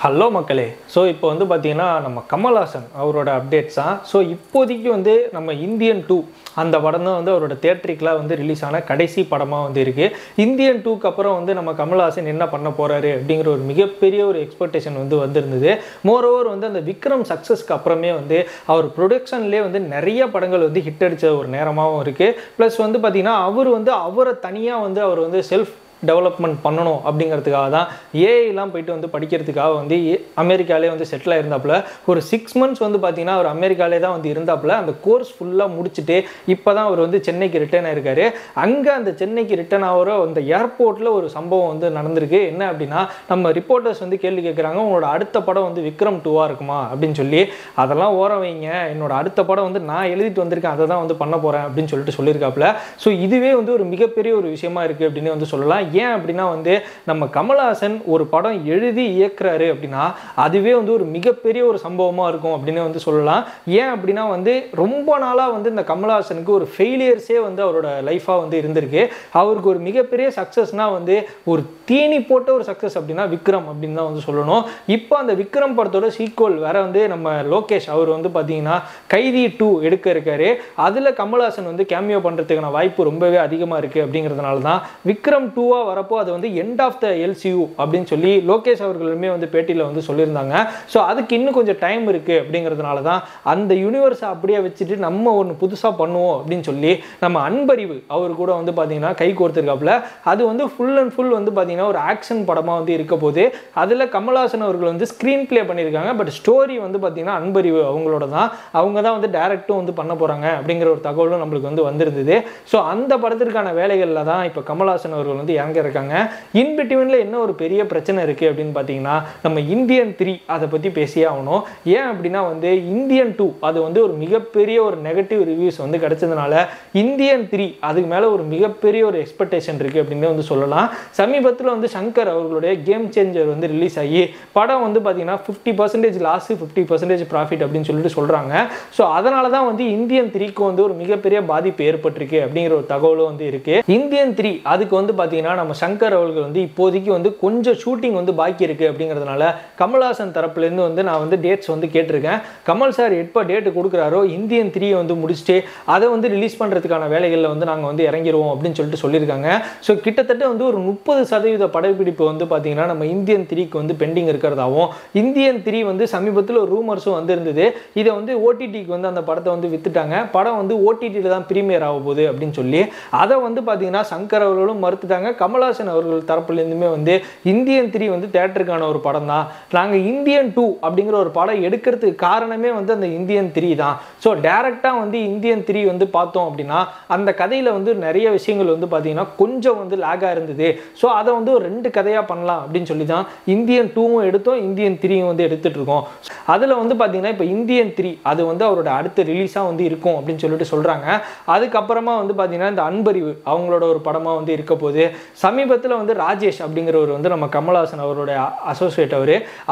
Hello மக்களே. So இப்போ வந்து பார்த்தீங்கன்னா நம்ம கமல்ஹாசன் அவரோட அப்டேட்ஸ் தான். ஸோ இப்போதைக்கு வந்து நம்ம இந்தியன் 2 அந்த படம் தான் வந்து அவரோட தியேட்டரிக்கலாக வந்து ரிலீஸ் ஆன கடைசி படமாக வந்து இருக்குது. இந்தியன் 2க்கு அப்புறம் வந்து நம்ம கமல்ஹாசன் என்ன பண்ண போகிறாரு அப்படிங்கிற ஒரு மிகப்பெரிய ஒரு எக்ஸ்பெக்டேஷன் வந்து வந்திருந்தது. மோரோவர் வந்து அந்த விக்ரம் சக்ஸஸ்க்கு அப்புறமே வந்து அவர் ப்ரொடக்ஷன்லேயே வந்து நிறைய படங்கள் வந்து ஹிட் அடித்த ஒரு நேரமாகவும் இருக்குது. ப்ளஸ் வந்து பார்த்திங்கன்னா அவர் வந்து அவரை தனியாக வந்து அவர் வந்து செல்ஃப் டெவலப்மெண்ட் பண்ணணும் அப்படிங்கிறதுக்காக தான் ஏஐலாம் போயிட்டு வந்து படிக்கிறதுக்காக வந்து அமெரிக்காலே வந்து செட்டில் ஆயிருந்தாப்புல. ஒரு 6 months வந்து பார்த்தீங்கன்னா அவர் அமெரிக்காலே தான் வந்து இருந்தாப்புல. அந்த கோர்ஸ் ஃபுல்லாக முடிச்சுட்டு இப்போ தான் அவர் வந்து சென்னைக்கு ரிட்டர்ன் ஆயிருக்காரு. அங்கே அந்த சென்னைக்கு ரிட்டர்ன் ஆகிற அந்த ஏர்போர்ட்டில் ஒரு சம்பவம் வந்து நடந்திருக்கு. என்ன அப்படின்னா, நம்ம ரிப்போர்ட்டர்ஸ் வந்து கேள்வி கேட்குறாங்க, உங்களோட அடுத்த படம் வந்து விக்ரம் 2 இருக்குமா அப்படின்னு சொல்லி. அதெல்லாம் ஓர வைங்க, என்னோட அடுத்த படம் வந்து நான் எழுதிட்டு வந்திருக்கேன், அதை தான் வந்து பண்ண போகிறேன் அப்படின்னு சொல்லிட்டு சொல்லியிருக்காப்புல. ஸோ இதுவே வந்து ஒரு மிகப்பெரிய ஒரு விஷயமா இருக்குது அப்படின்னு வந்து சொல்லலாம். ஏன் அப்படின்னா வந்து நம்ம கமல்ஹாசன் ஒரு படம் எழுதி இயக்குறாரு அப்படின்னா அதுவே வந்து ஒரு மிகப்பெரிய ஒரு சம்பவமா இருக்கும் அப்படின்னு வந்து சொல்லலாம். ஏன் அப்படின்னா வந்து ரொம்ப நாளாக வந்து இந்த கமல்ஹாசனுக்கு ஒரு ஃபெயிலியர்ஸே வந்து அவரோட லைஃபாக வந்து இருந்திருக்கு. அவருக்கு ஒரு மிகப்பெரிய சக்ஸஸ்னா வந்து ஒரு தீனி போட்ட ஒரு சக்ஸஸ் அப்படின்னா விக்ரம் அப்படின்னு தான் வந்து சொல்லணும். இப்போ அந்த விக்ரம் படத்தோட சீக்வல் வேற வந்து நம்ம லோகேஷ் அவர் வந்து பார்த்தீங்கன்னா கைதி 2 எடுக்க இருக்காரு. அதில் கமல்ஹாசன் வந்து கேமியோ பண்ணுறதுக்கான வாய்ப்பு ரொம்பவே அதிகமாக இருக்குது. அப்படிங்கிறதுனால தான் விக்ரம் 2 வரப்போ அது வந்து எண்ட் ஆஃப் த எல்சியூ அப்படின்னு சொல்லி லோகேஷ் அவர்களுமே வந்து பேட்டியில் வந்து சொல்லியிருந்தாங்க. ஸோ அதுக்கு இன்னும் கொஞ்சம் டைம் இருக்குது. அப்படிங்கிறதுனால தான் அந்த யூனிவர்ஸை அப்படியே வச்சுட்டு நம்ம ஒன்று புதுசாக பண்ணுவோம் அப்படின்னு சொல்லி நம்ம அன்பறிவு அவர் கூட வந்து பார்த்தீங்கன்னா கை கோர்த்துருக்காப்புல. அது வந்து ஃபுல் அண்ட் ஃபுல் வந்து பார்த்தீங்கன்னா ஒரு ஆக்ஷன் படமாக வந்து இருக்க போது. அதில் கமல்ஹாசன் அவர்கள் வந்து ஸ்க்ரீன் பிளே பண்ணியிருக்காங்க. பட் ஸ்டோரி வந்து பார்த்தீங்கன்னா அன்பறிவு அவங்களோட தான். அவங்க தான் வந்து டைரக்டும் வந்து பண்ண போகிறாங்க அப்படிங்கிற ஒரு தகவலும் நம்மளுக்கு வந்து வந்திருந்தது. ஸோ அந்த படத்திற்கான வேலைகளில் தான் இப்போ கமல்ஹாசன் அவர்கள் வந்து இறங்க இருக்காங்க. இன் பிட்வீன்ல என்ன ஒரு பெரிய பிரச்சனை இருக்கு அப்படின்னு பார்த்தீங்கன்னா, நம்ம இந்தியன் 3 அதை பற்றி பேசியே ஆகணும். ஏன் அப்படின்னா வந்து இந்தியன் 2 அது வந்து ஒரு மிகப்பெரிய ஒரு நெகட்டிவ் ரிவ்யூஸ் வந்து கிடைச்சதுனால இந்தியன் 3 அதுக்கு மேலே ஒரு மிகப்பெரிய ஒரு எக்ஸ்பெக்டேஷன் இருக்குது அப்படின்னு வந்து சொல்லலாம். சமீபத்தில் வந்து சங்கர் அவர்களுடைய கேம் சேஞ்சர் வந்து ரிலீஸ் ஆகி படம் வந்து பார்த்தீங்கன்னா 50% லாஸ் 50% ப்ராஃபிட் அப்படின்னு சொல்லிட்டு சொல்கிறாங்க. ஸோ அதனால தான் வந்து இந்தியன் 3க்கு வந்து ஒரு மிகப்பெரிய பாதிப்பு ஏற்பட்டிருக்கு அப்படிங்கிற ஒரு தகவலும் வந்து இருக்குது. இந்தியன் 3 அதுக்கு வந்து பார்த்தீங்கன்னா நம்ம சங்கர் அவர்கள் வந்து இப்போதைக்கு வந்து கொஞ்சம் ஷூட்டிங் வந்து பாக்கி இருக்குது. அப்படிங்கிறதுனால கமல்ஹாசன் தரப்புலேருந்து வந்து நான் வந்து டேட்ஸ் வந்து கேட்டிருக்கேன். கமல் சார் எப்போ டேட்டு கொடுக்குறாரோ இந்தியன் 3 வந்து முடிச்சுட்டு அதை வந்து ரிலீஸ் பண்ணுறதுக்கான வேலைகளில் வந்து நாங்கள் வந்து இறங்கிடுவோம் அப்படின்னு சொல்லிட்டு சொல்லியிருக்காங்க. ஸோ கிட்டத்தட்ட வந்து ஒரு 30% படப்பிடிப்பு வந்து பார்த்தீங்கன்னா நம்ம இந்தியன் 3க்கு வந்து பெண்டிங் இருக்கிறதாகவும், இந்தியன் 3 வந்து சமீபத்தில் ஒரு ரூமர்ஸும் வந்திருந்தது. இதை வந்து ஓடிடிக்கு வந்து அந்த படத்தை வந்து வித்துட்டாங்க. படம் வந்து ஓடிடியில் தான் ப்ரீமியர் ஆக போகுது அப்படின்னு சொல்லி அதை வந்து பார்த்தீங்கன்னா சங்கர் அவர்களும் மறுத்துட்டாங்க. கமல்ஹாசன் அவர்கள் தரப்புலேருந்துமே வந்து இந்தியன் 3 வந்து தேட்டருக்கான ஒரு படம் தான், நாங்கள் இந்தியன் 2 அப்படிங்கிற ஒரு படம் எடுக்கிறதுக்கு காரணமே வந்து அந்த இந்தியன் 3 தான். ஸோ டேரெக்டாக வந்து இந்தியன் 3 வந்து பார்த்தோம் அப்படின்னா அந்த கதையில் வந்து நிறைய விஷயங்கள் வந்து பார்த்தீங்கன்னா கொஞ்சம் வந்து லேகாக இருந்தது. ஸோ அதை வந்து ஒரு 2 கதையாக பண்ணலாம் அப்படின்னு சொல்லி தான் இந்தியன் 2வும் எடுத்தோம், இந்தியன் 3யும் வந்து எடுத்துகிட்டு இருக்கோம். அதில் வந்து பார்த்தீங்கன்னா இப்போ இந்தியன் 3 அது வந்து அவரோட அடுத்த ரிலீஸாக வந்து இருக்கும் அப்படின்னு சொல்லிட்டு சொல்கிறாங்க. அதுக்கப்புறமா வந்து பார்த்தீங்கன்னா இந்த அன்பறிவு அவங்களோட ஒரு படமாக வந்து இருக்க போது. சமீபத்தில் வந்து ராஜேஷ் அப்படிங்கிறவர் வந்து நம்ம கமல்ஹாசன் அவருடைய அசோசியேட்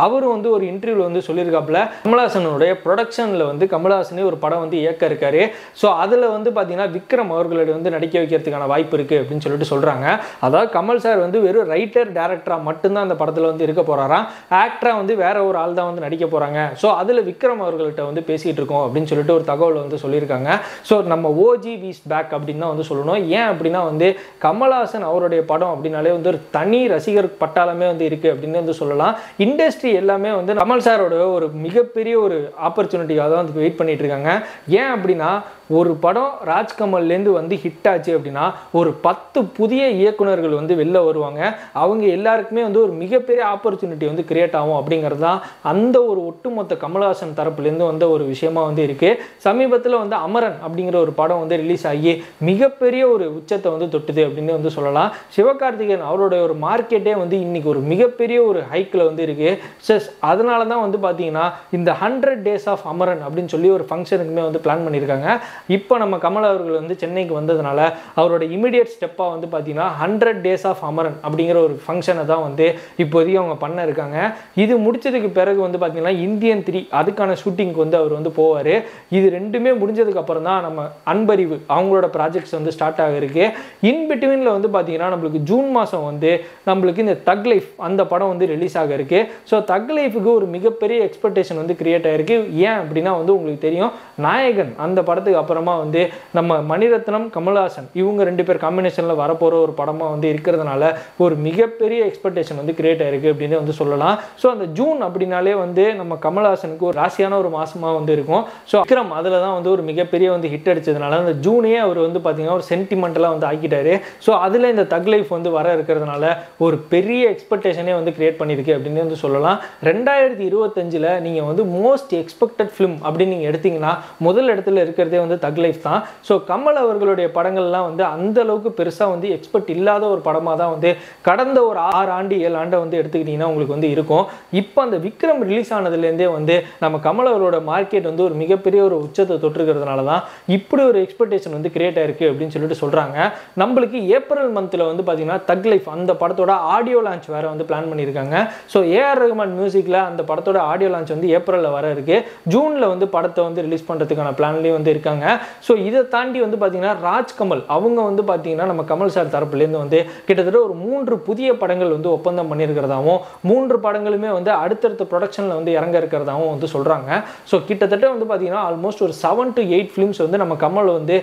அவரும் வந்து ஒரு இன்டர்வியூவில் வந்து சொல்லியிருக்காப்புல, கமல்ஹாசனுடைய ப்ரொடக்ஷனில் வந்து கமல்ஹாசனே ஒரு படம் வந்து இயக்க இருக்காரு. ஸோ அதில் வந்து பார்த்தீங்கன்னா விக்ரம் அவர்களை வந்து நடிக்க வைக்கிறதுக்கான வாய்ப்பு இருக்குது அப்படின்னு சொல்லிட்டு சொல்கிறாங்க. அதாவது கமல் சார் வந்து வெறும் ரைட்டர் டேரக்டராக மட்டும்தான் அந்த படத்தில் வந்து இருக்க போகிறாராம். ஆக்டராக வந்து வேற ஒரு ஆள் தான் வந்து நடிக்க போகிறாங்க. ஸோ அதில் விக்ரம் அவர்கள்ட்ட வந்து பேசிகிட்டு இருக்கோம் அப்படின்னு சொல்லிட்டு ஒரு தகவல் வந்து சொல்லியிருக்காங்க. ஸோ நம்ம ஓஜி வீஸ் பேக் அப்படின்னு தான் வந்து சொல்லணும். ஏன் அப்படின்னா வந்து கமல்ஹாசன் அவருடைய படம் அப்படின்னாலே வந்து ஒரு தனி ரசிகர் பட்டாளமே வந்து இருக்குது அப்படின்னு வந்து சொல்லலாம். இண்டஸ்ட்ரி எல்லாமே வந்து கமல் சாரோட ஒரு மிகப்பெரிய ஒரு ஆப்பர்ச்சுனிட்டியாக தான் வந்து வெயிட் பண்ணிட்டு இருக்காங்க. ஏன் அப்படின்னா ஒரு படம் ராஜ்கமல்லேருந்து வந்து ஹிட் ஆச்சு அப்படின்னா ஒரு 10 புதிய இயக்குனர்கள் வந்து வெளில வருவாங்க. அவங்க எல்லாருக்குமே வந்து ஒரு மிகப்பெரிய ஆப்பர்ச்சுனிட்டி வந்து கிரியேட் ஆகும். அப்படிங்கிறது தான் அந்த ஒரு ஒட்டுமொத்த கமல்ஹாசன் தரப்புலேருந்து வந்த ஒரு விஷயமா வந்து இருக்குது. சமீபத்தில் வந்து அமரன் அப்படிங்கிற ஒரு படம் வந்து ரிலீஸ் ஆகி மிகப்பெரிய ஒரு உச்சத்தை வந்து தொட்டுது அப்படின்னு வந்து சொல்லலாம். சிவகார்த்திகேயன் அவருடைய ஒரு மார்க்கெட்டே வந்து இன்னைக்கு ஒரு மிகப்பெரிய ஒரு ஹைக்கில் வந்து இருக்குது. அதனால தான் வந்து பார்த்தீங்கன்னா இந்த 100 days ஆஃப் அமரன் அப்படின்னு சொல்லி ஒரு ஃபங்க்ஷனுக்குமே வந்து பிளான் பண்ணியிருக்காங்க. இப்போ நம்ம கமல் அவர்கள் வந்து சென்னைக்கு வந்ததுனால அவரோட இமிடியட் ஸ்டெப்பாக வந்து பார்த்தீங்கன்னா 100 days of அமரன் அப்படிங்கிற ஒரு ஃபங்க்ஷனை தான் வந்து இப்போதைக்கு அவங்க பண்ண இருக்காங்க. இது முடிச்சதுக்கு பிறகு வந்து பார்த்தீங்கன்னா இந்தியன் 3 அதுக்கான ஷூட்டிங்க்கு வந்து அவர் வந்து போவார். இது ரெண்டுமே முடிஞ்சதுக்கு அப்புறம் தான் நம்ம அன்பறிவு அவங்களோட ப்ராஜெக்ட்ஸ் வந்து ஸ்டார்ட் ஆகிருக்கு. இன் பிட்வீனில் வந்து பார்த்தீங்கன்னா நம்மளுக்கு ஜூன் மாதம் வந்து நம்மளுக்கு இந்த தக் லைஃப் அந்த படம் வந்து ரிலீஸ் ஆக இருக்கு. ஸோ தக் லைஃபுக்கு ஒரு மிகப்பெரிய எக்ஸ்பெக்டேஷன் வந்து கிரியேட் ஆகிருக்கு. ஏன் அப்படின்னா வந்து உங்களுக்கு தெரியும், நாயகன் அந்த படத்துக்கு அப்புறமா வந்து நம்ம மணிரத்னம் கமல்ஹாசன் இவங்க 2 பேர் காம்பினேஷனில் வரப்போகிற ஒரு படமாக வந்து இருக்கிறதுனால ஒரு மிகப்பெரிய எக்ஸ்பெக்டேஷன் வந்து கிரியேட் ஆகிருக்கு அப்படின்னு வந்து சொல்லலாம். ஸோ அந்த ஜூன் அப்படின்னாலே வந்து நம்ம கமல்ஹாசனுக்கு ஒரு ராசியான ஒரு மாசமாக வந்து இருக்கும். ஸோ விக்ரம் அதில் தான் வந்து ஒரு மிகப்பெரிய வந்து ஹிட் அடிச்சதுனால அந்த ஜூனையே அவர் வந்து பார்த்தீங்கன்னா ஒரு சென்டிமெண்டலாக வந்து ஆக்கிட்டாரு. ஸோ அதில் இந்த தக் லைஃப் வந்து வர இருக்கிறதுனால ஒரு பெரிய எக்ஸ்பெக்டேஷனே வந்து கிரியேட் பண்ணியிருக்கு அப்படின்னு வந்து சொல்லலாம். 2025 நீங்கள் வந்து மோஸ்ட் எக்ஸ்பெக்டட் ஃபிலிம் அப்படின்னு நீங்கள் எடுத்தீங்கன்னா முதல் இடத்துல இருக்கிறதே வந்து தக் லைஃப் தான். ஸோ கமல் அவர்களுடைய படங்கள்லாம் வந்து அந்த அளவுக்கு பெருசாக வந்து எக்ஸ்பெக்ட் இல்லாத ஒரு படமாக தான் வந்து கடந்த ஒரு 6 ஆண்டு 7 ஆண்டை வந்து எடுத்துக்கிட்டிங்கன்னா உங்களுக்கு வந்து இருக்கும். இப்போ அந்த விக்ரம் ரிலீஸ் ஆனதுலேருந்தே வந்து நம்ம கமல் அவரோட மார்க்கெட் வந்து ஒரு மிகப்பெரிய ஒரு உச்சத்தை தொற்றுக்கிறதுனால தான் இப்படி ஒரு எக்ஸ்பெக்டேஷன் வந்து கிரியேட் ஆயிருக்கு அப்படின்னு சொல்லிட்டு சொல்கிறாங்க. நம்மளுக்கு ஏப்ரல் மந்தில் வந்து பார்த்தீங்கன்னா தக் லைஃப் அந்த படத்தோட ஆடியோ லான்ச் வேறு வந்து பிளான் பண்ணியிருக்காங்க. ஸோ ஏஆர் ரஹ்மான் மியூசிக்கில் அந்த படத்தோட ஆடியோ லான்ச் வந்து ஏப்ரலில் வர இருக்கு. ஜூனில் வந்து படத்தை வந்து ரிலீஸ் பண்ணுறதுக்கான பிளான்லேயும் வந்து இருக்காங்க. ஸோ இதை தாண்டி வந்து பார்த்தீங்கன்னா ராஜ்கமல் அவங்க வந்து பார்த்தீங்கன்னா நம்ம கமல் சார் தரப்புலேருந்து வந்து கிட்டத்தட்ட ஒரு 3 புதிய படங்கள் வந்து ஒப்பந்தம் பண்ணியிருக்கிறதாவும் 3 படங்களுமே வந்து அடுத்தடுத்த ப்ரொடக்ஷனில் வந்து இறங்க இருக்கிறதாவும் வந்து சொல்கிறாங்க. ஸோ கிட்டத்தட்ட வந்து பார்த்தீங்கன்னா ஆல்மோஸ்ட் ஒரு 7 to 8 ஃபிலிம்ஸ் வந்து நம்ம கமல் வந்து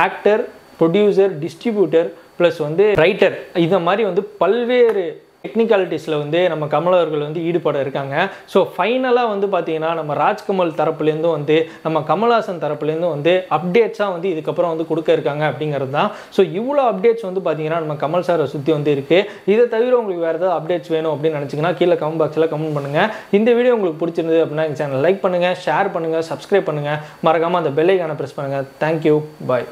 ஆக்டர், ப்ரொடியூசர், டிஸ்ட்ரிபியூட்டர் ப்ளஸ் வந்து ரைட்டர் இந்த மாதிரி வந்து பல்வேறு டெக்னிக்காலிட்டிஸில் வந்து நம்ம கமல் அவர்கள் வந்து ஈடுபட இருக்காங்க. ஸோ ஃபைனலாக வந்து பார்த்தீங்கன்னா நம்ம ராஜ்கமல் தரப்புலேருந்தும் வந்து நம்ம கமல்ஹாசன் தரப்புலேருந்தும் வந்து அப்டேட்ஸாக வந்து இதுக்கப்புறம் வந்து கொடுக்க இருக்காங்க அப்படிங்கிறது தான். ஸோ இவ்வளோ அப்டேட்ஸ் வந்து பார்த்தீங்கன்னா நம்ம கமல் சாரை சுற்றி வந்து இருக்குது. இதை தவிர உங்களுக்கு வேறு ஏதாவது அப்டேட்ஸ் வேணும் அப்படின்னு நினச்சிங்கன்னா கீழே கமெண்ட் பாக்ஸில் கமெண்ட் பண்ணுங்கள். இந்த வீடியோ உங்களுக்கு பிடிச்சிருந்தது அப்படின்னா எங்கள் சேனல் லைக் பண்ணுங்கள், ஷேர் பண்ணுங்கள், சப்ஸ்கிரைப் பண்ணுங்கள், மறக்காமல் அந்த பெல் ஐகானை ப்ரெஸ் பண்ணுங்கள். தேங்க்யூ, பாய்.